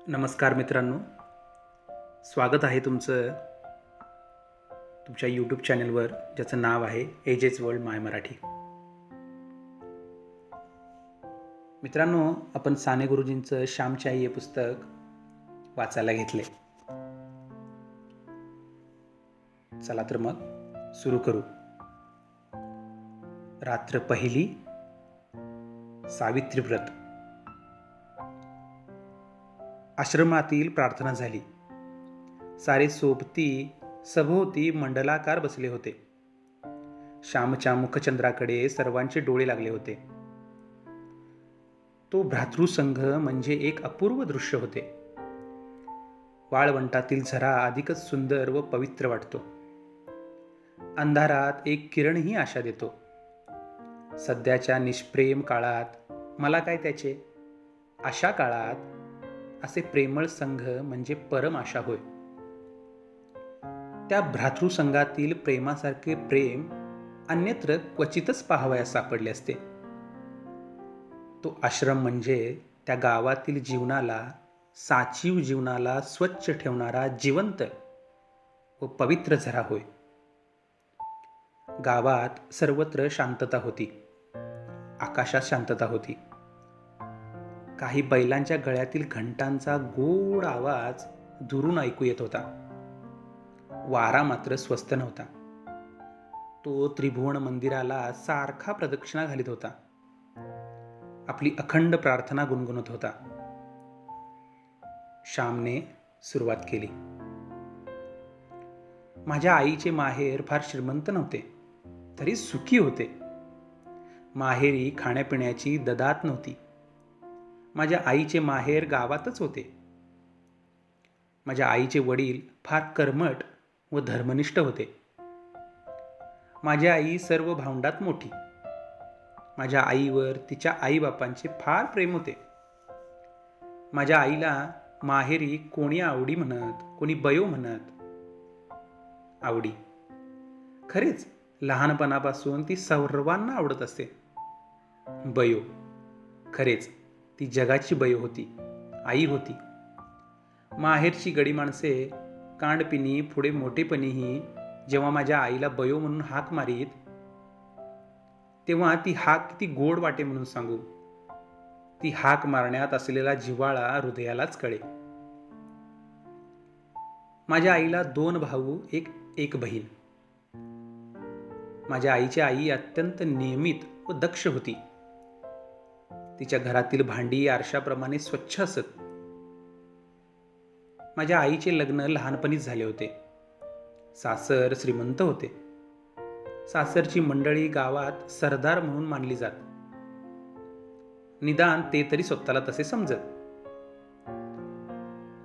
नमस्कार मित्रांनो, स्वागत आहे तुमचं तुमच्या यूट्यूब चॅनलवर ज्याचं नाव आहे एजेस वर्ल्ड माय मराठी. मित्रांनो, आपण साने गुरुजींचं श्यामची आई हे पुस्तक वाचायला घेतले. चला तर मग सुरू करू. रात्र पहिली, सावित्री व्रत. आश्रमातील प्रार्थना झाली. सारे सोबती सभोवती मंडलाकार बसले होते. श्यामच्या मुखचंद्राकडे सर्वांचे डोळे लागले होते. तो भ्रातृसंघ म्हणजे एक अपूर्व दृश्य होते. वाळवंटातील झरा अधिकच सुंदर व पवित्र वाटतो. अंधारात एक किरणही आशा देतो. सध्याच्या निष्प्रेम काळात मला काय त्याचे, अशा काळात असे प्रेमळ संघ म्हणजे परम आशा होय. त्या भ्रातृसंघातील प्रेमासारखे प्रेम अन्यत्र क्वचितच पाहावयास सापडले असते. तो आश्रम म्हणजे त्या गावातील जीवनाला, साचीव जीवनाला स्वच्छ ठेवणारा जिवंत व पवित्र झरा होय. गावात सर्वत्र शांतता होती. आकाशात शांतता होती. काही बैलांच्या गळ्यातील घंटांचा गोड आवाज दुरून ऐकू येत होता. वारा मात्र स्वस्थ नव्हता. तो त्रिभुवन मंदिराला सारखा प्रदक्षिणा घालीत होता. आपली अखंड प्रार्थना गुणगुणत होता. श्यामने सुरुवात केली. माझ्या आईचे माहेर फार श्रीमंत नव्हते, तरी सुखी होते. माहेरी खाण्यापिण्याची ददात नव्हती. माझ्या आईचे माहेर गावातच होते. माझ्या आईचे वडील फार कर्मठ व धर्मनिष्ठ होते. माझी आई सर्व भावंडात मोठी. माझ्या आईवर तिच्या आईबापांचे फार प्रेम होते. माझ्या आईला माहेरी कोणी आवडी म्हणत, कोणी बयो म्हणत. आवडी खरेच लहानपणापासून ती सर्वांना आवडत असते. बयो खरेच ती जगाची बयो होती, आई होती. माहेरची गडी माणसे कांडपिनी पुढे मोठेपणीही जेव्हा माझ्या आईला बयो म्हणून हाक मारीत, तेव्हा ती हाक किती गोड वाटे म्हणून सांगू. ती हाक मारण्यात असलेला जिव्हाळा हृदयालाच कळे. माझ्या आईला 2 भाऊ, एक बहीण. माझ्या आईची आई अत्यंत नियमित व दक्ष होती. तिच्या घरातील भांडी आरशाप्रमाणे स्वच्छ असत. माझ्या आईचे लग्न लहानपणीच झाले होते. सासर श्रीमंत होते. सासरची मंडळी गावात सरदार म्हणून मानली जात. निदान ते तरी स्वतःला तसे समजत.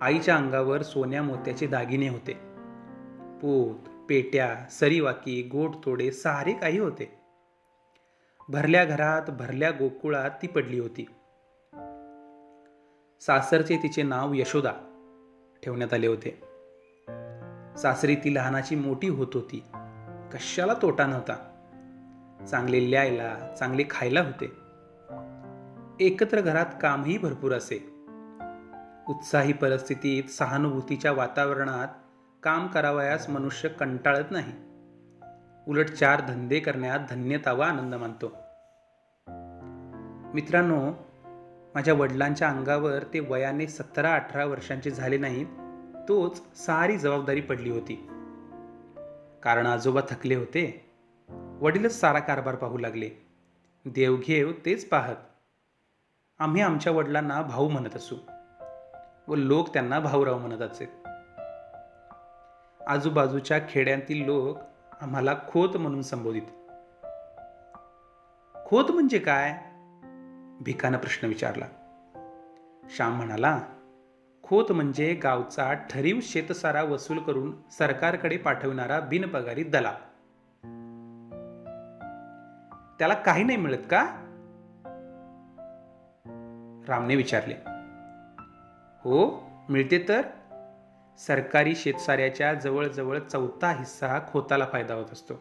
आईच्या अंगावर सोन्या मोत्याचे दागिने होते. पोत, पेट्या, सरीवाकी, गोडतोडे सारे काही होते. भरल्या घरात, भरल्या गोकुळात ती पडली होती. सासरचे तिचे नाव यशोदा ठेवण्यात आले होते. सासरी ती लहानाची मोठी होत होती. कशाला तोटा नव्हता. चांगले ल्यायला, चांगले खायला होते. एकत्र घरात कामही भरपूर असे. उत्साही परिस्थितीत, सहानुभूतीच्या वातावरणात काम करावयास मनुष्य कंटाळत नाही. उलट 4 धंदे करण्यात धन्यता व आनंद मानतो. मित्रांनो, माझ्या वडिलांच्या अंगावर ते वयाने 17-18 वर्षांचे झाले नाहीत, तोच सारी जबाबदारी पडली होती. कारण आजोबा थकले होते. वडीलच सारा कारभार पाहू लागले. देवघेव तेच पाहत. आम्ही आमच्या वडिलांना भाऊ म्हणत असू व लोक त्यांना भाऊराव म्हणत असे. आजूबाजूच्या खेड्यांतील लोक आम्हाला खोत म्हणून संबोधित. खोत म्हणजे काय? भिकानं प्रश्न विचारला. श्याम म्हणाला, खोत म्हणजे गावचा ठरीव शेतसारा वसूल करून सरकारकडे पाठविणारा बिनपगारी दलाल. त्याला काही नाही मिळत का? रामने विचारले. हो, मिळते तर. सरकारी शेतसाऱ्याच्या जवळजवळ 1/4 हिस्सा खोताला फायदा होत असतो.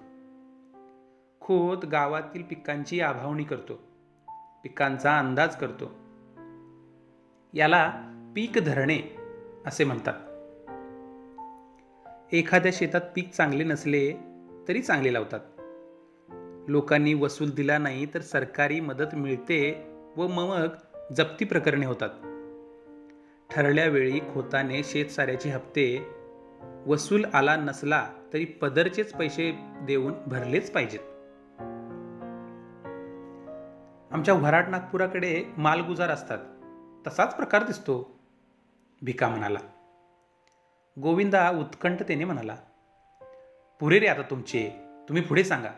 खोत गावातील पिकांची आभावणी करतो, पिकांचा अंदाज करतो. याला पीक धरणे असे म्हणतात. एखाद्या शेतात पीक चांगले नसले तरी चांगले लावतात. लोकांनी वसूल दिला नाही तर सरकारी मदत मिळते व मग जप्ती प्रकरणे होतात. ठरल्या वेळी खोताने शेतसाऱ्याचे हप्ते वसूल आला नसला तरी पदरचेच पैसे देऊन भरलेच पाहिजेत. आमच्या वऱ्हाड नागपुराकडे मालगुजार असतात, तसाच प्रकार दिसतो, भिका म्हणाला. गोविंदा उत्कंठतेने म्हणाला, पुरे रे आता तुमचे, तुम्ही पुढे सांगा.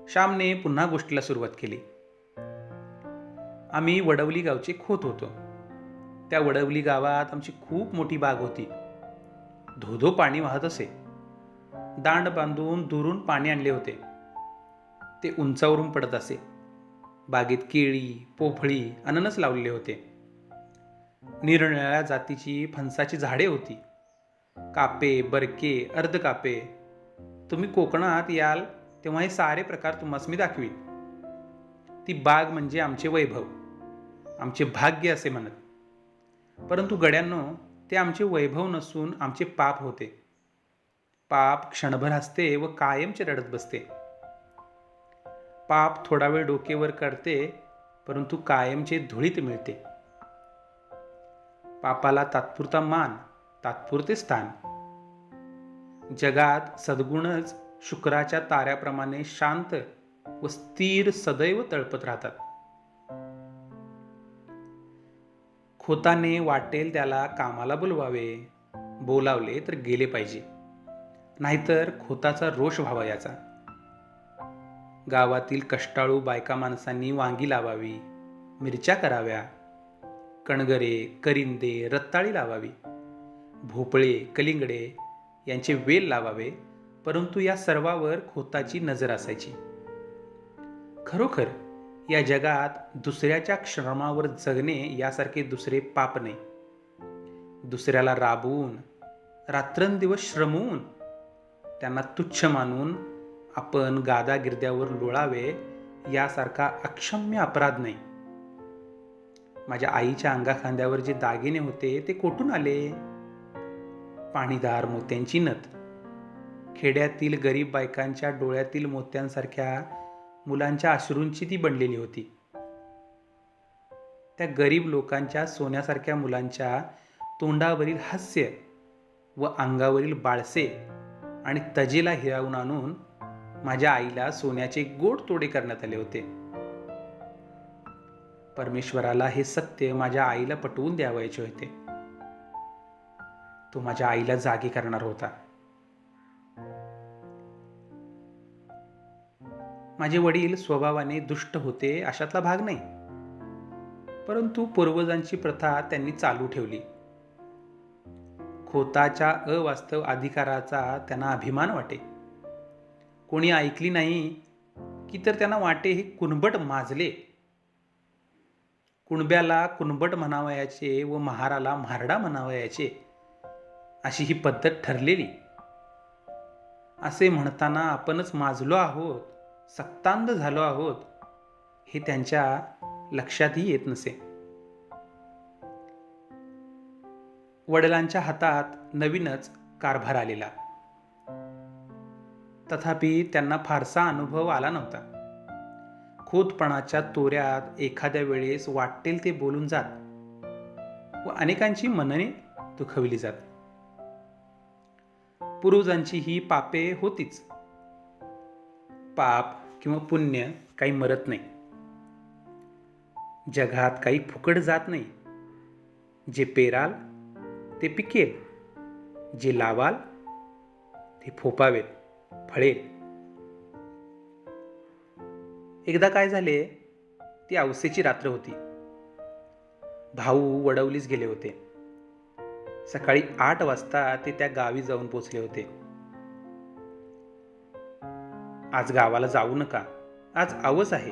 श्यामने पुन्हा गोष्टीला सुरुवात केली. आम्ही वडवली गावचे खोत होतो. त्या वडवली गावात आमची खूप मोठी बाग होती. धोधो पाणी वाहत असे. दांड बांधून दुरून पाणी आणले होते. ते उंचावरून पडत असे. बागेत केळी, पोफळी, अननस लावलेले होते. निरनिराळ्या जातीची फणसाची झाडे होती. कापे, बरके, अर्धकापे. तुम्ही कोकणात याल तेव्हा हे सारे प्रकार तुम्हास मी दाखवीन. ती बाग म्हणजे आमचे वैभव, आमचे भाग्य असे म्हणत. परंतु गड्यांनो, ते आमचे वैभव नसून आमचे पाप होते. पाप क्षणभर हसते व कायमचे रडत बसते. पाप थोडा वेळ डोकेवर करते, परंतु कायमचे धुळीत मिळते. पापाला तात्पुरता मान, तात्पुरते स्थान. जगात सद्गुणच शुक्राच्या ताऱ्याप्रमाणे शांत व स्थिर सदैव तळपत राहतात. खोताने वाटेल त्याला कामाला बोलवावे, बोलावले तर गेले पाहिजे, नाहीतर खोताचा रोष व्हावा याचा. गावातील कष्टाळू बायका माणसांनी वांगी लावावी, मिरच्या कराव्या, कणगरे, करिंदे, रताळी लावावी, भोपळे, कलिंगडे यांचे वेल लावावे, परंतु या सर्वावर खोताची नजर असायची. खरोखर या जगात दुसऱ्याच्या श्रमावर जगणे यासारखे दुसरे पाप नाही. दुसऱ्याला राबवून, रात्रंदिवस श्रमवून, त्यांना तुच्छ मानून आपण गादागिर्द्यावर लोळावे यासारखा अक्षम्य अपराध नाही. माझ्या आईच्या अंगाखांद्यावर जे दागिने होते ते कोठून आले? पाणीदार मोत्यांची नथ. खेड्यातील गरीब बायकांच्या डोळ्यातील मोत्यांसारख्या मुलांच्या अश्रूंची ती बनलेली होती. त्या गरीब लोकांच्या सोन्यासारख्या मुलांच्या तोंडावरील हास्य व अंगावरील बाळसे आणि तजेला हिरावून आणून माझ्या आईला सोन्याचे गोड तोडे करण्यात आले होते. परमेश्वराला हे सत्य माझ्या आईला पटवून द्यावायचे होते. तो माझ्या आईला जागी करणार होता. माझे वडील स्वभावाने दुष्ट होते अशातला भाग नाही, परंतु पूर्वजांची प्रथा त्यांनी चालू ठेवली. खोताच्या अवास्तव अधिकाराचा त्यांना अभिमान वाटे. कोणी ऐकली नाही की तर त्यांना वाटे हे कुणबट माजले. कुणब्याला कुणबट म्हणावयाचे व महाराला म्हारडा म्हणावयाचे अशी ही पद्धत ठरलेली. असे म्हणताना आपणच माजलो आहोत, सक्तांध झालो आहोत हे त्यांच्या लक्षातही येत नसे. वडिलांच्या हातात नवीनच कारभार आलेला, तथापि त्यांना फारसा अनुभव आला नव्हता. खोतपणाच्या तोऱ्यात एखाद्या वेळेस वाटेल ते बोलून जात व अनेकांची मनने दुखविली जात. पूर्वजांची ही पापे होतीच. पाप किंवा पुण्य काही मरत नाही. जगात काही फुकट जात नाही. जे पेराल ते पिकेल, जे लावाल ते फोपावेल, फळेल. एकदा काय झाले, ती औसेची रात्र होती. भाऊ वडवलीस गेले होते. सकाळी 8 वाजता ते त्या गावी जाऊन पोचले होते. आज गावाला जाऊ नका, आज आवस आहे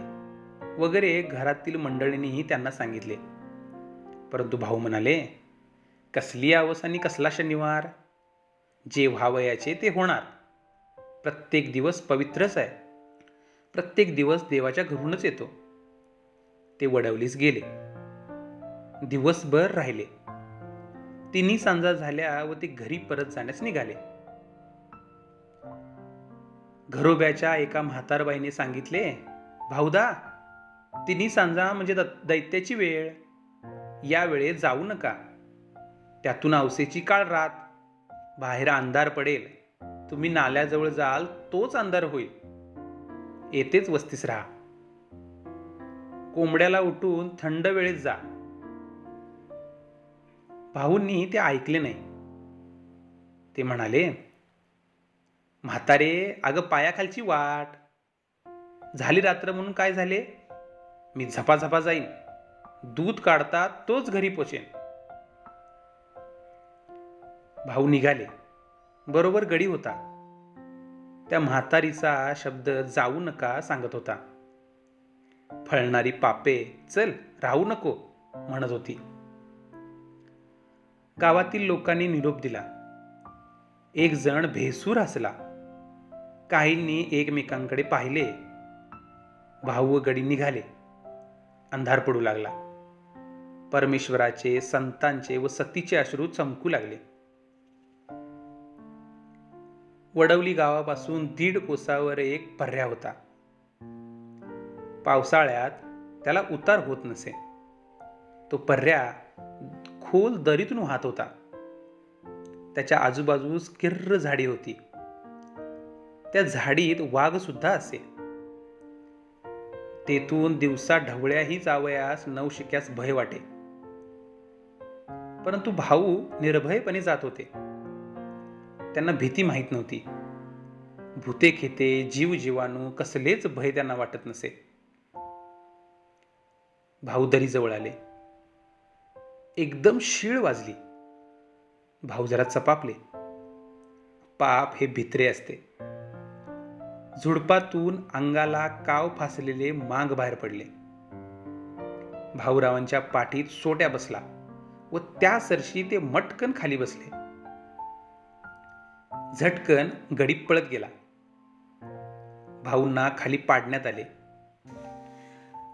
वगैरे घरातील मंडळींनीही त्यांना सांगितले. परंतु भाऊ म्हणाले, कसली आवस आणि कसला शनिवार? जे व्हावयाचे ते होणार. प्रत्येक दिवस पवित्रच आहे. प्रत्येक दिवस देवाच्या घरूनच येतो. ते वडवलीस गेले. दिवसभर राहिले. तिन्ही सांजा झाल्या व ते घरी परत जाण्यास निघाले. घरोब्याच्या एका म्हातारबाईने सांगितले, भाऊदा, तिन्ही सांजा म्हणजे दैत्याची वेळ. या वेळेत जाऊ नका. त्यातून अवसेची काळ रात. बाहेर अंधार पडेल. तुम्ही नाल्याजवळ जाल तोच अंधार होईल. येथेच वस्तीस राहा. कोंबड्याला उठून थंड वेळेत जा. भाऊंनी ते ऐकले नाही. ते म्हणाले, म्हातारे, अगं पायाखालची वाट. झाली रात्र म्हणून काय झाले? मी झपाझपा जाईन. दूध काढतात तोच घरी पोचेन. भाऊ निघाले. बरोबर गडी होता. त्या म्हातारीचा शब्द जाऊ नका सांगत होता. फळणारी पापे, चल राहू नको म्हणत होती. गावातील लोकांनी निरोप दिला. एक जण भेसूर हसला. काहींनी एकमेकांकडे पाहिले. भाऊ व गडी निघाले. अंधार पडू लागला. परमेश्वराचे, संतांचे व सतीचे अश्रू चमकू लागले. वडवली गावापासून 1.5 कोसावर एक पर्या होता. पावसाळ्यात त्याला उतार होत नसे. तो पर्या खोल दरीतून वाहत होता. त्याच्या आजूबाजूस किर्र झाडी होती. त्या झाडीत वाघ सुद्धा असे. तेथून दिवसा ढवळ्याही जावयास नवशिक्यास भय वाटे. परंतु भाऊ निर्भयपणे जात होते. त्यांना भीती माहीत नव्हती. भूते खेते, जीव जीवाणू कसलेच भय त्यांना वाटत नसे. भाऊ दरीजवळ आले. एकदम शीळ वाजली. भाऊ जरा चपापले. पाप हे भित्रे असते. झुडपातून अंगाला काव फासलेले मांग बाहेर पडले. भाऊरावांच्या पाठीत सोट्या बसला व त्या सरशी ते मटकन खाली बसले. झटकन गडी पळत गेला. भाऊंना खाली पाडण्यात आले.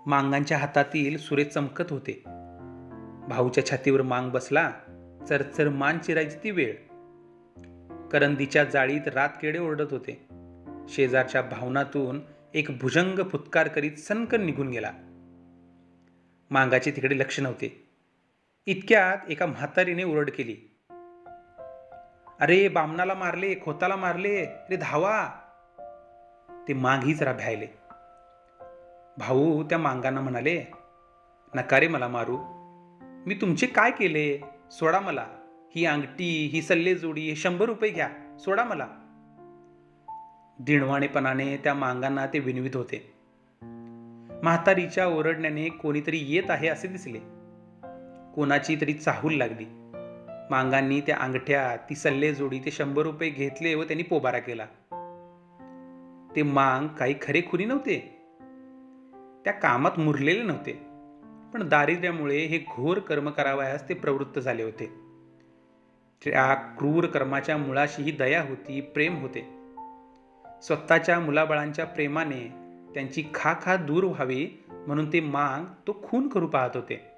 मांगांच्या हातातील सुरे चमकत होते. भाऊच्या छातीवर मांग बसला. चरचर मान चिरायची ती वेळ. करंदीच्या जाळीत रातकिडे ओरडत होते. शेजारच्या भावनातून एक भुजंग फुत्कार करीत सनकन निघून गेला. मांगाचे तिकडे लक्ष नव्हते. इतक्यात एका म्हातारीने ओरड केली, अरे बामणाला मारले, खोताला मारले, रे धावा. ते मांग हीच भ्यायले. भाऊ त्या मांगांना म्हणाले, नका रे मला मारू. मी तुमचे काय केले? सोडा मला. ही अंगठी, ही सल्लेजोडी, हे 100 रुपये घ्या. सोडा मला. दिणवाणेपणाने त्या मांगांना ते विनवित होते. म्हातारीच्या ओरडण्याने कोणीतरी येत आहे असे दिसले. कोणाची तरी चाहूल लागली. मांगांनी त्या अंगठ्या, ती सल्लेजोडी, ते 100 रुपये घेतले व त्यांनी पोबारा केला. ते मांग काही खरेखुरी नव्हते. त्या कामात मुरलेले नव्हते. पण दारिद्र्यामुळे हे घोर कर्म करावयास ते प्रवृत्त झाले होते. त्या क्रूर कर्माच्या मुळाशीही दया होती, प्रेम होते. स्वतःच्या मुलाबाळांच्या प्रेमाने त्यांची खा दूर व्हावी म्हणून ते मांग तो खून करू पाहत होते.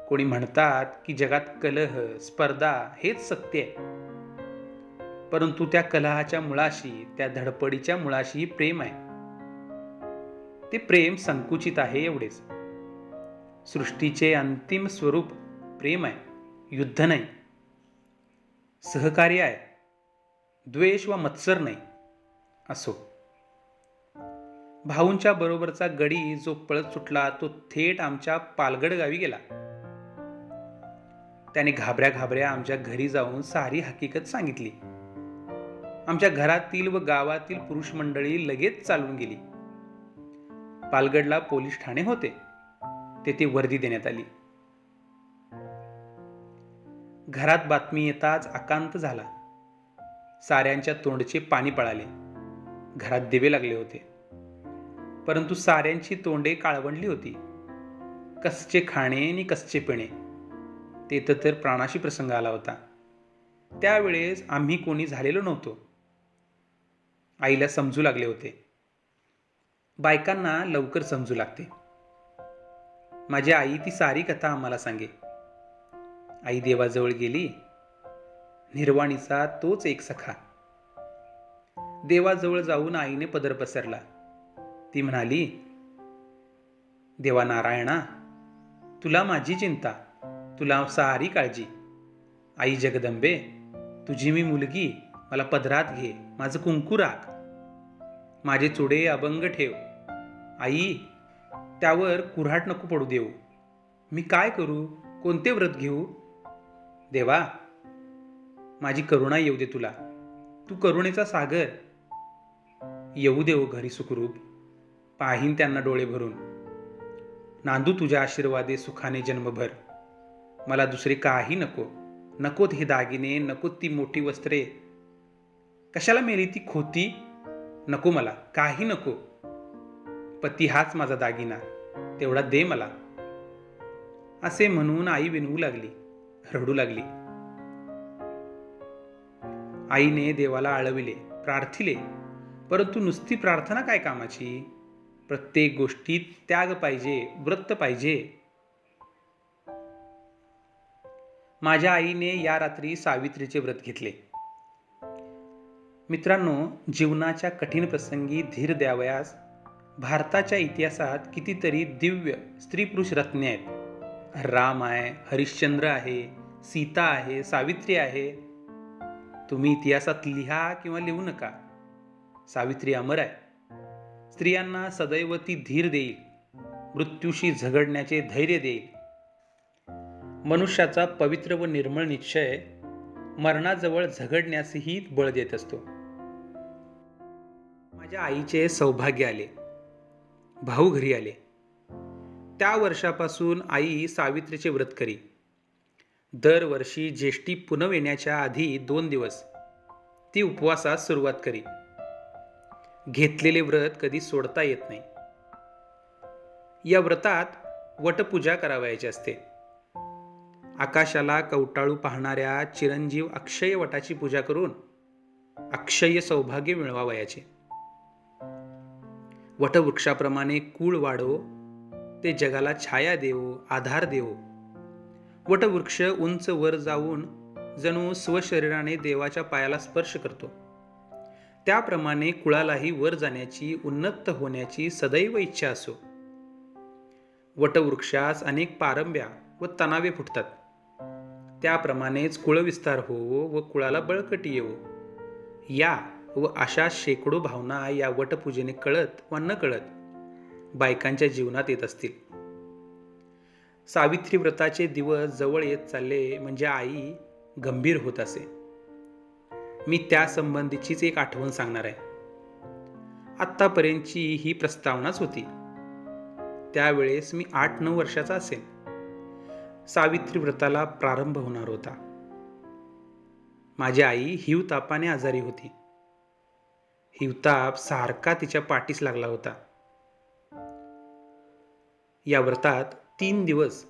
कोणी म्हणतात की जगात कलह, स्पर्धा हेच सत्य आहे. परंतु त्या कलहाच्या मुळाशी, त्या धडपडीच्या मुळाशी प्रेम आहे. ते प्रेम संकुचित आहे एवढेच. सृष्टीचे अंतिम स्वरूप प्रेम आहे, युद्ध नाही. सहकार्य आहे, द्वेष व मत्सर नाही. असो. भाऊंच्या बरोबरचा गडी जो पळत सुटला तो थेट आमच्या पालगड गावी गेला. त्याने घाबऱ्या आमच्या घरी जाऊन सारी हकीकत सांगितली. आमच्या घरातील व गावातील पुरुष मंडळी लगेच चालून गेली. पालगडला पोलीस ठाणे होते. तेथे वर्दी देण्यात आली. घरात बातमी येताच आकांत झाला. साऱ्यांच्या तोंडचे पाणी पळाले. घरात दिवे लागले होते. परंतु साऱ्यांची तोंडे काळवंडली होती. कसचे खाणे आणि कसचे पिणे, तेथे तर प्राणाशी प्रसंग आला होता. त्यावेळेस आम्ही कोणी झालेलो नव्हतो. आईला समजू लागले होते. बायकांना लवकर समजू लागते. माझी आई ती सारी कथा आम्हाला सांगे. आई देवाजवळ गेली. निर्वाणीचा तोच एक सखा. देवाजवळ जाऊन आईने पदर पसरला. ती म्हणाली, देवा नारायणा, तुला माझी चिंता, तुला सारी काळजी. आई जगदंबे, तुझी मी मुलगी, मला पदरात घे, माझं कुंकू राख, माझे चुडे अभंग ठेव. आई, त्यावर कुऱ्हाड नको पडू देऊ. मी काय करू, कोणते व्रत घेऊ? देवा, माझी करुणा येऊ दे तुला, तू करुणेचा सागर. येऊ देऊ घरी सुखरूप, पाहीन त्यांना डोळे भरून. नांदू तुझ्या आशीर्वादे सुखाने जन्मभर. मला दुसरे काही नको, नकोत हे दागिने, नकोत ती मोठी वस्त्रे. कशाला मेली ती खोती? नको मला, काही नको. पती हाच माझा दागिना, तेवढा दे मला. असे म्हणून आई विनवू लागली, रडू लागली. आईने देवाला आळविले, प्रार्थिले, परंतु नुसती प्रार्थना काय कामाची? प्रत्येक गोष्टीत त्याग पाहिजे, व्रत पाहिजे. माझ्या आईने या रात्री सावित्रीचे व्रत घेतले. मित्रांनो, जीवनाच्या कठीण प्रसंगी धीर द्यावयास भारताच्या इतिहासात कितीतरी दिव्य स्त्री पुरुष रत्ने आहेत. राम आहे, हरिश्चंद्र आहे, सीता आहे, सावित्री आहे. तुम्ही इतिहासात लिहा किंवा लिहू नका, सावित्री अमर आहे. स्त्रियांना सदैव ती धीर देईल, मृत्यूशी झगडण्याचे धैर्य देईल. मनुष्याचा पवित्र व निर्मळ निश्चय मरणाजवळ झगडण्यासही बळ देत असतो. माझ्या आईचे सौभाग्य आले, भाऊ घरी आले. त्या वर्षापासून आई सावित्रीचे व्रत करी. दरवर्षी ज्येष्ठी पुनव येण्याच्या आधी 2 दिवस ती उपवासास सुरुवात करी. घेतलेले व्रत कधी सोडता येत नाही. या व्रतात वटपूजा करावयाची असते. आकाशाला कवटाळू पाहणाऱ्या चिरंजीव अक्षय वटाची पूजा करून अक्षय सौभाग्य मिळवावयाचे. वटवृक्षाप्रमाणे कुळ वाढो, ते जगाला छाया देवो, आधार देवो. वटवृक्ष उंच वर जाऊन जणू स्वशरीराने देवाच्या पायाला स्पर्श करतो. त्याप्रमाणे कुळालाही वर जाण्याची, उन्नत होण्याची सदैव इच्छा असो. वटवृक्षास अनेक पारंब्या व तणावे फुटतात. त्याप्रमाणेच कुळविस्तार होवो व कुळाला बळकटी येवो, या व अशा शेकडो भावना या वटपूजेने कळत वा न कळत बायकांच्या जीवनात येत असतील. सावित्री व्रताचे दिवस जवळ येत चालले म्हणजे आई गंभीर होत असे. मी त्या संबंधीचीच एक आठवण सांगणार आहे. आत्तापर्यंतची ही प्रस्तावनाच होती. त्यावेळेस मी 8-9 वर्षाचा असेन. सावित्री व्रताला प्रारंभ होणार होता. माझी आई हिवतापाने आजारी होती. हिवताप सारखा तिच्या पाठीस लागला होता. या व्रतात 3 दिवस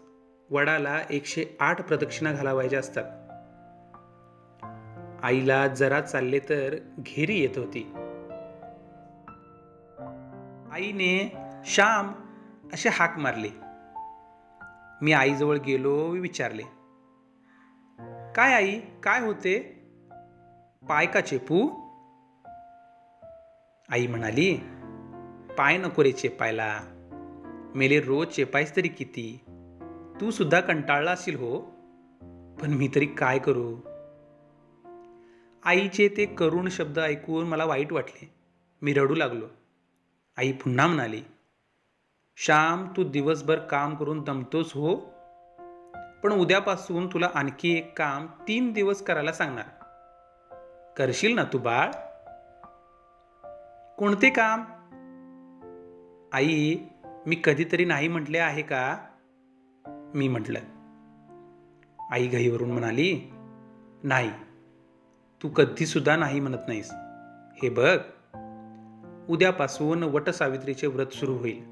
वडाला 108 प्रदक्षिणा घालावायच्या असतात. आईला जरा चालले तर घेरी येत होती. आईने श्याम असे हाक मारले. मी आईजवळ गेलो व विचारले, काय आई, काय होते? पाय का चेपू? आई म्हणाली, पाय नको रे चेपायला, मेले रोज चेपायस तरी किती? तू सुद्धा कंटाळला असशील हो, पण मी तरी काय करू? आईचे ते करुण शब्द ऐकून मला वाईट वाटले. मी रडू लागलो. आई पुन्हा म्हणाली, श्याम, तू दिवसभर काम करून दमतोस हो, पण उद्यापासून तुला आणखी एक काम 3 दिवस करायला सांगणार. करशील ना तू बाळ? कोणते काम? आई, मी कधीतरी नाही म्हटले आहे का? मी म्हटलं. आई घाईवरून म्हणाली, नाही, तू कधी सुद्धा नाही म्हणत नाहीस. हे बघ, उद्यापासून वटसावित्रीचे व्रत सुरू होईल.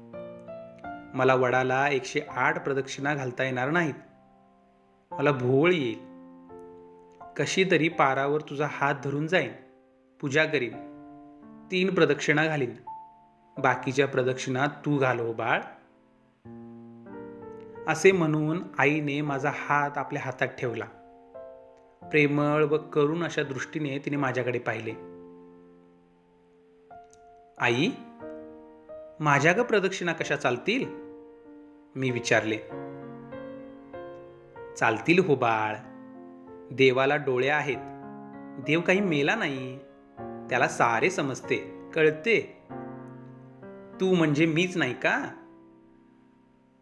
मला वडाला 108 प्रदक्षिणा घालता येणार नाहीत. मला भोवळ येईल. कशी तरी पारावर तुझा हात धरून जाईन, पूजा करीन, 3 प्रदक्षिणा घालीन. बाकीच्या प्रदक्षिणा तू घाल हो बाळ. असे म्हणून आईने माझा हात आपल्या हातात ठेवला. प्रेमळ व करुण अशा दृष्टीने तिने माझ्याकडे पाहिले. आई, माझ्या ग प्रदक्षिणा कशा चालतील? मी विचारले. चालतील हो बाळ. देवाला डोळे आहेत. देव काही मेला नाही. त्याला सारे समजते, कळते. तू म्हणजे मीच नाही का?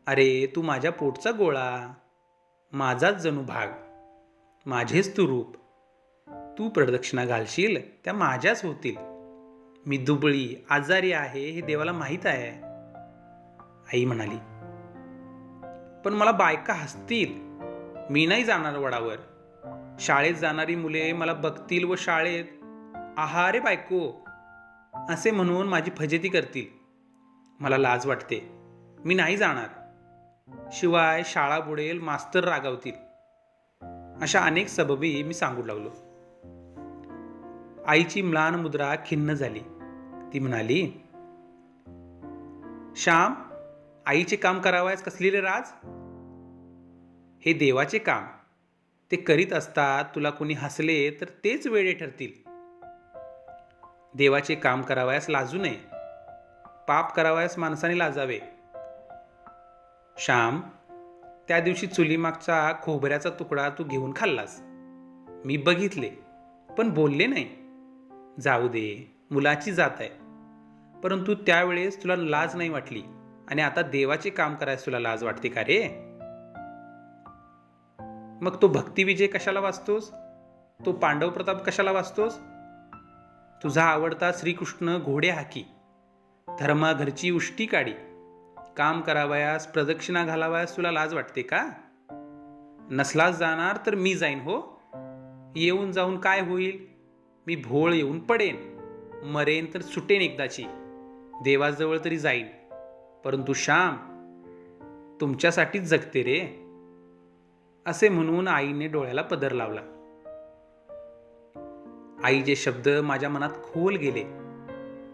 अरे, तू माझ्या पोटचा गोळा, माझाच जणू भाग, माझेच तू रूप. तू प्रदक्षिणा घालशील त्या माझ्याच होतील. मी दुबळी आजारी आहे हे देवाला माहीत आहे. आई म्हणाली. पण मला बायका हसतील. मी नाही जाणार वडावर. शाळेत जाणारी मुले मला बघतील व शाळेत आहा रे बायको असे म्हणून माझी फजिती करतील. मला लाज वाटते. मी नाही जाणार. शिवाय शाळा बुडेल, मास्तर रागावतील. अशा अनेक सबबी मी सांगू लागलो. आईची म्लान मुद्रा खिन्न झाली. ती म्हणाली, श्याम, आईचे काम करावयास कसली रे राज? हे देवाचे काम. ते करीत असतात तुला कोणी हसले तर तेच वेडे ठरतील. देवाचे काम करावयास लाजू नये. पाप करावयास माणसाने लाजावे. श्याम, त्या दिवशी चुलीमागचा खोबऱ्याचा तुकडा तू घेऊन खाल्लास. मी बघितले पण बोलले नाही. जाऊ दे, मुलाची जात आहे. परंतु त्यावेळेस तुला लाज नाही वाटली आणि आता देवाचे काम करायला तुला लाज वाटते का रे? मग तो भक्तिविजय कशाला वाचतोस? तो पांडव प्रताप कशाला वाचतोस? तुझा आवडता श्रीकृष्ण घोडे हाकी, धर्मा घरची उष्टी काढी, काम करावयास प्रदक्षिणा घालावयास तुला लाज वाटते का? नसलास जाणार तर मी जाईन हो. येऊन जाऊन काय होईल? मी भोळ येऊन पडेन, मरेन तर सुटेन एकदाची. देवाजवळ तरी जाईन. परंतु श्याम, तुमच्यासाठीच जगते रे. असे म्हणून आईने डोळ्याला पदर लावला. आईचे शब्द माझ्या मनात खोल गेले.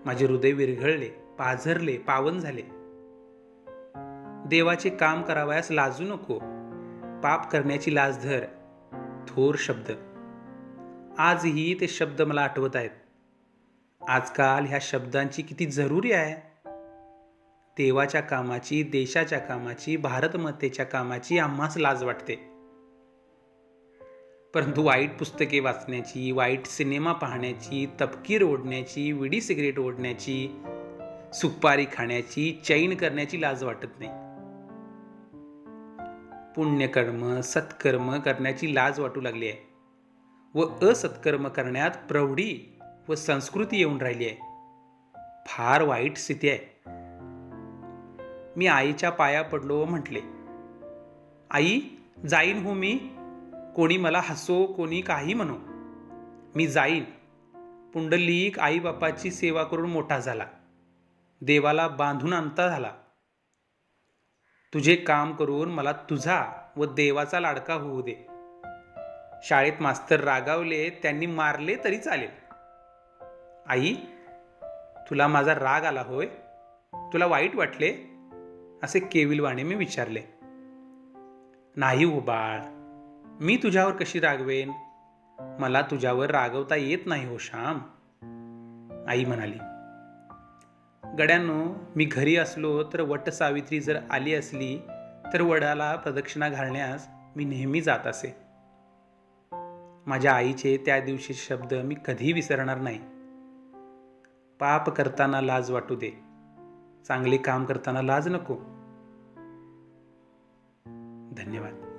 माझे हृदय विरघळले, पाझरले, पावन झाले. देवाचे काम करावयास लाजू नको. पाप करण्याची लाज धर. थोर शब्द. आजही ते शब्द मला आठवत आहेत. आजकाल ह्या शब्दांची किती जरुरी आहे. देवाच्या कामाची, देशाच्या कामाची, भारतमातेच्या कामाची आम्हास लाज वाटते. परंतु वाईट पुस्तके वाचण्याची, वाईट सिनेमा पाहण्याची, तपकीर ओढण्याची, विडी सिगरेट ओढण्याची, सुपारी खाण्याची, चैन करण्याची लाज वाटत नाही. पुण्यकर्म, सत्कर्म करण्याची लाज वाटू लागली आहे व असत्कर्म करण्यात प्रौढी व संस्कृती येऊन राहिली आहे. फार वाईट स्थिती आहे. मी आईच्या पाया पडलो व म्हटले, आई, जाईन हो मी. कोणी मला हसो, कोणी काही म्हणो, मी जाईन. पुंडलिक आई बापाची सेवा करून मोठा झाला. देवाला बांधून आणता झाला. तुझे काम करून मला तुझा व देवाचा लाडका होऊ दे. शाळेत मास्तर रागावले, त्यांनी मारले तरी चालेल. आई, तुला माझा राग आला होय? तुला वाईट वाटले? असे केविलवाणे मी विचारले. नाही हो बाळ, मी तुझ्यावर कशी रागवेन? मला तुझ्यावर रागवता येत नाही हो श्याम. आई म्हणाली. गड्यांनो, मी घरी असलो तर वट सावित्री जर आली असली तर वडाला प्रदक्षिणा घालण्यास मी नेहमी जात असे. माझ्या आईचे त्या दिवशी शब्द मी कधी विसरणार नाही. पाप करताना लाज वाटू दे, चांगले काम करताना लाज नको. धन्यवाद.